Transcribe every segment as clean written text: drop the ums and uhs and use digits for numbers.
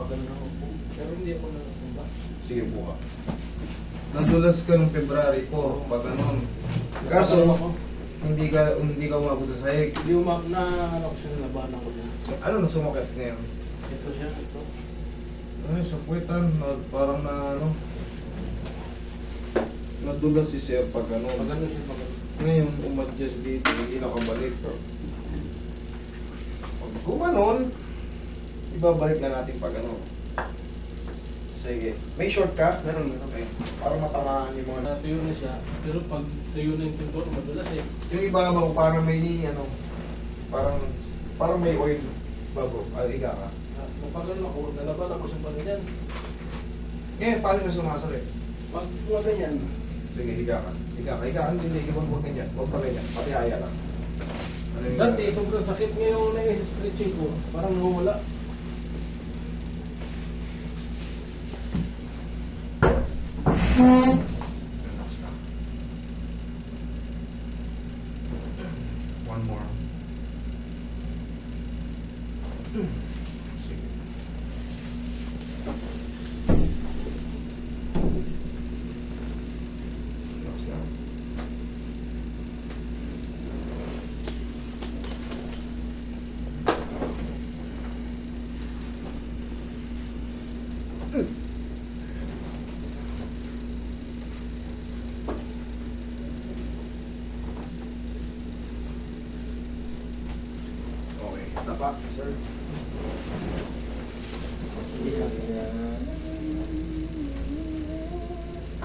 Pagano ako po. Pero hindi ako nakakumba. Sige po ka. Nadulas ka nung February 4, pag ganun. Kaso, ako. hindi ka umabot sa sahig. Hindi na ano ko siya, nabanan ko siya. Ano na sumakit ngayon? Ito siya, ito. Ay, sa puwetan, parang na ano. Nadulas si sir pag ano. Pagano siya, pagano. Ngayon, umadjust dito, hindi nakabalik. Pag gumanon, ibabalik na natin pag ano. Sige. May short ka? Meron. Okay. Para matamaan yung mga... Natuyo na siya. Pero pag tuyo na yung pinto, madulas eh. Yung iba mo, parang may ano, parang may oil bubble. Iga ka. Kapag ano ako, nalaban ako sa panilyan. Ngayon, paano na sumasakit? Pag mga ganyan, Sige, higa ka. Higa ka. Higa ka. Hindi, huwag ganyan. Huwag pa ganyan. Pati aya lang. Ano yung... dati sobrang sakit ngayon na yung stretching ko. Parang nawala. Relax ka. One more. Sige. Relax na. Okay. Tapa, sir. Hindi siya.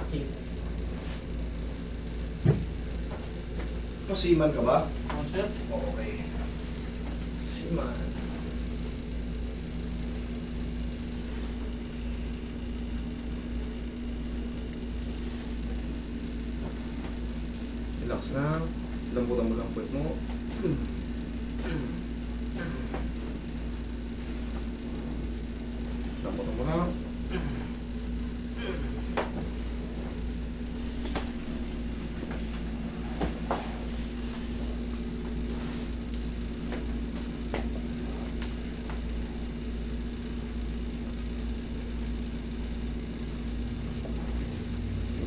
Okay. Siman ka ba? Oh, sir? Okay. Siman. Relax na. Lambutan mo lang puwet mo. Lambutan mo lang.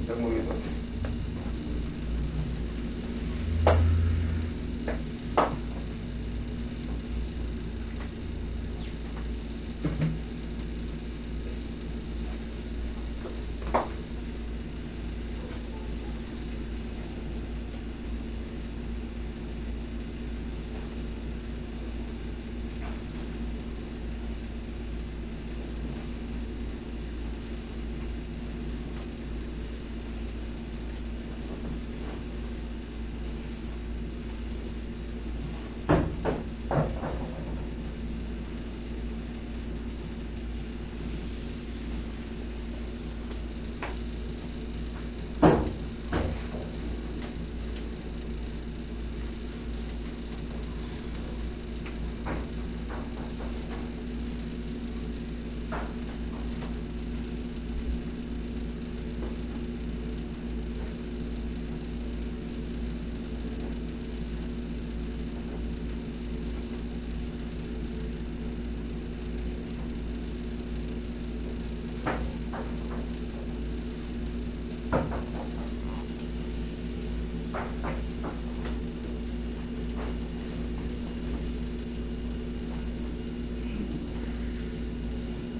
Tignan mo yun.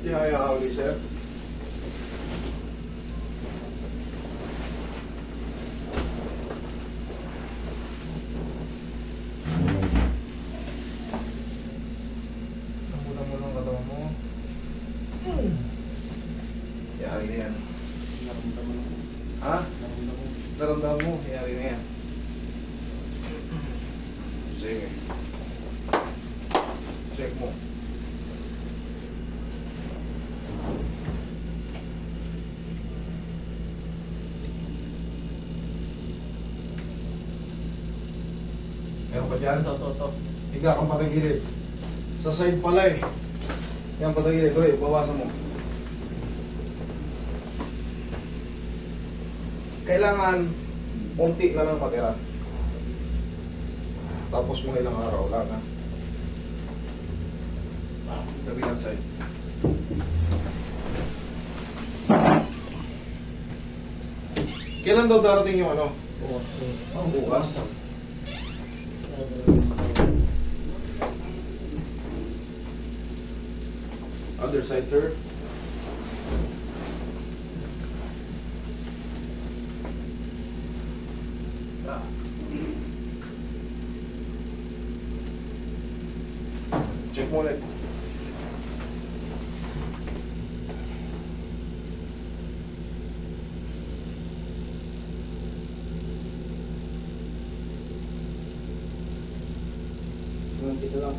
Ihaya uli, sir. Namunan mo lang katawan mo. Yari na yan. Naramdaman ako. Ha? Naramdaman ko. Naramdaman mo, yari na yan. Sige. Check mo. Meron pa dyan? Ito. Higa kang patagilid. Sa side pala eh. Yan patagilid. Uy, bawasan mo. Kailangan unti na lang matira. Tapos mga ilang araw, wala na. Gabi ng side. Kailan daw darating yung ano? Oo. Bukas. Other side, sir. Check mo ulit. Dito lang.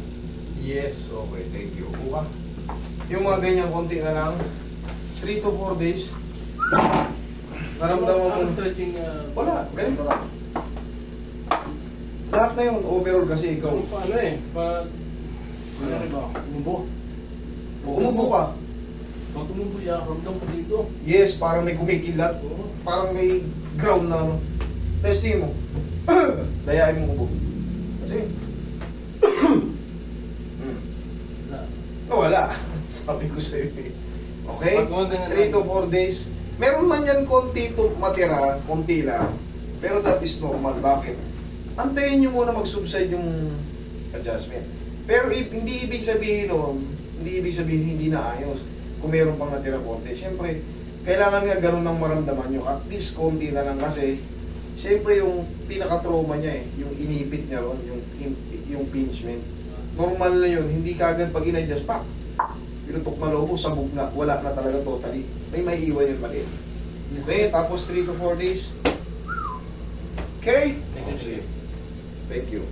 Yes, okay, thank you. Buka. Yung mga ganyan, konti na lang. 3 to 4 days. Naramdaman mo. Ang stretching, Wala, ganito lang. Lahat na yun, overall kasi ikaw. Paano eh, pag, ano ba, umubo. Umubo ka. Pag umubo siya, ramdam ko dito. Yes, parang may kumikilat. Oo. Parang may ground na ano. Testing mo. Dayain mo ubo. Kasi. Wala. Wala. Sabi ko sa'yo eh. Okay? Pag mga ganyan 3 to 4 days. Meron man yan konti matira, konti lang. Pero that is normal. Bakit? Antayin nyo muna mag-subside yung adjustment. Pero hindi ibig sabihin nun, hindi ibig sabihin hindi na ayos. Kung meron pang natira konti. Siyempre, kailangan nga ganun ang maramdaman nyo. At least konti na lang kasi siyempre yung pinaka-trauma niya eh, yung inipit niya ron, yung pinchment. Normal na yun, hindi kagad pag in-adjust, pak! Pinutok na lobo, sabog na, wala na talaga totally. May maiiwan yung maliit. Okay, tapos 3 to 4 days. Okay? Thank you. Thank you.